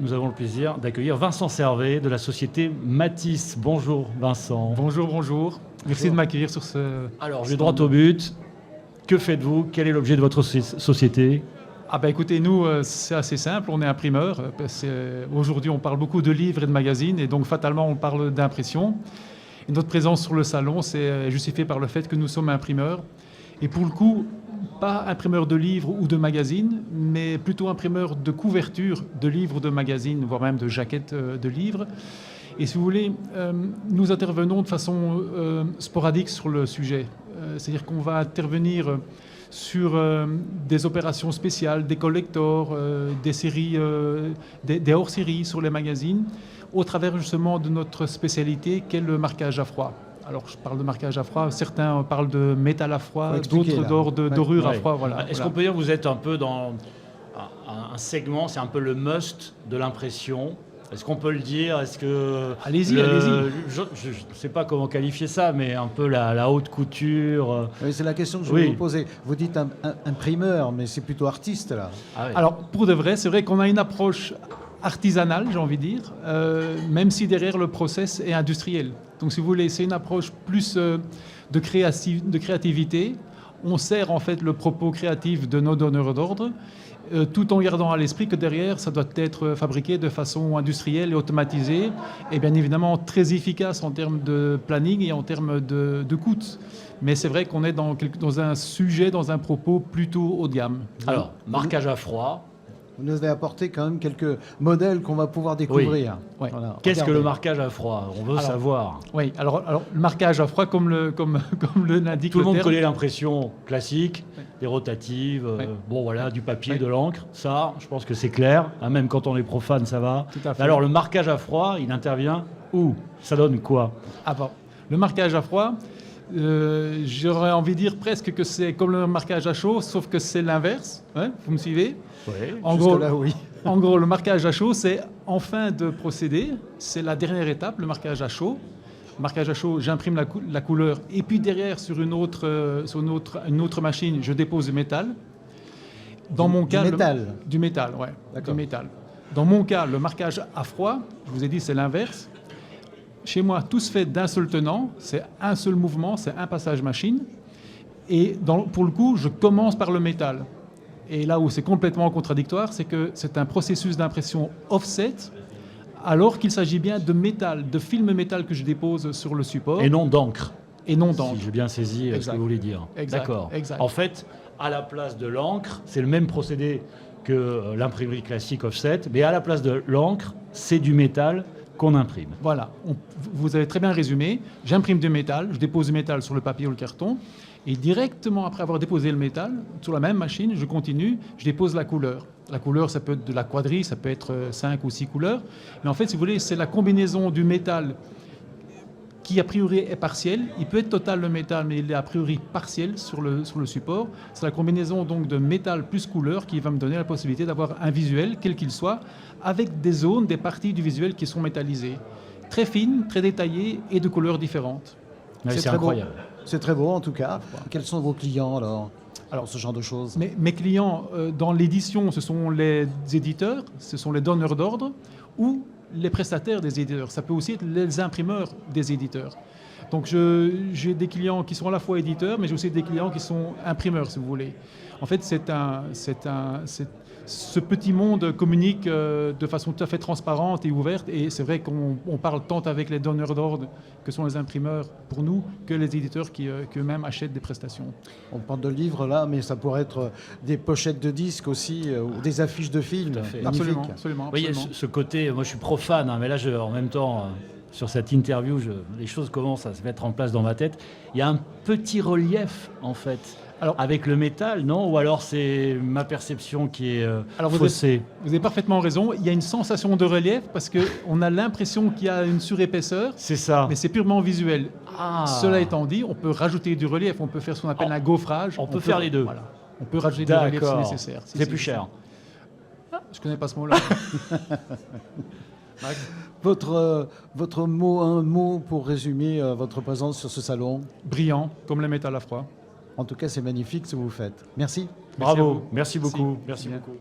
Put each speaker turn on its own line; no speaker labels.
nous avons le plaisir d'accueillir Vincent Servet de la société Matisse. Bonjour Vincent.
Bonjour, bonjour. Merci de m'accueillir sur ce...
Alors, je vais droit au but. Que faites-vous? Quel est l'objet de votre société?
Écoutez, nous, c'est assez simple. On est imprimeur. Aujourd'hui, on parle beaucoup de livres et de magazines. Et donc, fatalement, on parle d'impression. Et notre présence sur le salon, c'est justifié par le fait que nous sommes imprimeurs. Et pour le coup, pas imprimeur de livres ou de magazines, mais plutôt imprimeur de couvertures de livres ou de magazines, voire même de jaquettes de livres. Et si vous voulez, nous intervenons de façon sporadique sur le sujet. C'est-à-dire qu'on va intervenir sur des opérations spéciales, des collectors, des séries, des hors-séries sur les magazines, au travers justement de notre spécialité qu'est le marquage à froid. Alors, je parle de marquage à froid, certains parlent de métal à froid, d'autres de dorure à froid. Voilà.
Est-ce qu'on peut dire que vous êtes un peu dans un segment, c'est un peu le must de l'impression? Est-ce qu'on peut le dire? Est-ce que
allez-y.
Je ne sais pas comment qualifier ça, mais un peu la haute couture.
Oui, c'est la question que je voulais vous poser. Vous dites imprimeur, mais c'est plutôt artiste là.
Ah oui. Alors, pour de vrai, c'est vrai qu'on a une approche artisanale, j'ai envie de dire, même si derrière le process est industriel. Donc, si vous voulez, c'est une approche plus de créativité. On sert en fait le propos créatif de nos donneurs d'ordre, tout en gardant à l'esprit que derrière, ça doit être fabriqué de façon industrielle et automatisée, et bien évidemment très efficace en termes de planning et en termes de coûts. Mais c'est vrai qu'on est dans un sujet, dans un propos plutôt haut de gamme.
Alors, marquage à froid.
Vous nous avez apporté quand même quelques modèles qu'on va pouvoir découvrir.
Oui. Voilà. Qu'est-ce que le marquage à froid? On veut savoir.
Oui, alors le marquage à froid, comme le l'indique
tout le monde
terme.
connaît l'impression classique, des rotatives, bon voilà, du papier, de l'encre. Ça, je pense que c'est clair. Hein, même quand on est profane, ça va.
Tout à fait.
Alors le marquage à froid, il intervient où? Ça donne quoi?
Le marquage à froid, j'aurais envie de dire presque que c'est comme le marquage à chaud, sauf que c'est l'inverse. Hein, vous me suivez?
Oui.
En gros, le marquage à chaud, c'est en fin de procédé, c'est la dernière étape, le marquage à chaud. Le marquage à chaud, j'imprime la couleur, et puis derrière, sur une autre machine, je dépose du métal. Dans mon cas, du métal, ouais. Du métal. Dans mon cas, le marquage à froid, je vous ai dit, c'est l'inverse. Chez moi, tout se fait d'un seul tenant, c'est un seul mouvement, c'est un passage machine. Et pour le coup, je commence par le métal. Et là où c'est complètement contradictoire, c'est que c'est un processus d'impression offset, alors qu'il s'agit bien de métal, de film métal que je dépose sur le support.
Et non d'encre.
Et non d'encre.
Si j'ai bien saisi ce que vous voulez dire. D'accord. En fait, à la place de l'encre, c'est le même procédé que l'imprimerie classique offset, mais à la place de l'encre, c'est du métal qu'on imprime.
Voilà, vous avez très bien résumé. J'imprime du métal, je dépose du métal sur le papier ou le carton, et directement après avoir déposé le métal, sur la même machine, je continue, je dépose la couleur. La couleur, ça peut être de la quadrille, ça peut être 5 ou 6 couleurs. Mais en fait, si vous voulez, c'est la combinaison du métal qui, a priori, est partiel. Il peut être total, le métal, mais il est a priori partiel sur le support. C'est la combinaison donc de métal plus couleur qui va me donner la possibilité d'avoir un visuel, quel qu'il soit, avec des zones, des parties du visuel qui sont métallisées. Très fines, très détaillées et de couleurs différentes.
C'est incroyable.
C'est très beau en tout cas. Quels sont vos clients alors ce genre de choses?
Mes clients dans l'édition, ce sont les éditeurs, ce sont les donneurs d'ordre ou les prestataires des éditeurs. Ça peut aussi être les imprimeurs des éditeurs. Donc j'ai des clients qui sont à la fois éditeurs, mais j'ai aussi des clients qui sont imprimeurs, si vous voulez. En fait, ce petit monde communique de façon tout à fait transparente et ouverte, et c'est vrai qu'on parle tant avec les donneurs d'ordre, que sont les imprimeurs pour nous, que les éditeurs qui eux-mêmes achètent des prestations.
On parle de livres là, mais ça pourrait être des pochettes de disques aussi, ou des affiches de films.
Absolument.
Oui, ce côté, moi je suis profane, hein, mais là en même temps... sur cette interview, les choses commencent à se mettre en place dans ma tête. Il y a un petit relief, en fait, avec le métal, non? Ou alors c'est ma perception qui est faussée?
Vous avez parfaitement raison. Il y a une sensation de relief parce qu'on a l'impression qu'il y a une surépaisseur.
C'est ça.
Mais c'est purement visuel. Cela étant dit, on peut rajouter du relief. On peut faire ce qu'on appelle un gaufrage.
On peut faire les deux.
Voilà. On peut rajouter du relief si nécessaire.
C'est plus cher.
Je ne connais pas ce mot-là.
Votre mot, un mot pour résumer votre présence sur ce salon?
Brillant, comme le métal à froid.
En tout cas, c'est magnifique ce que vous faites. Merci.
Bravo, merci beaucoup. Merci beaucoup.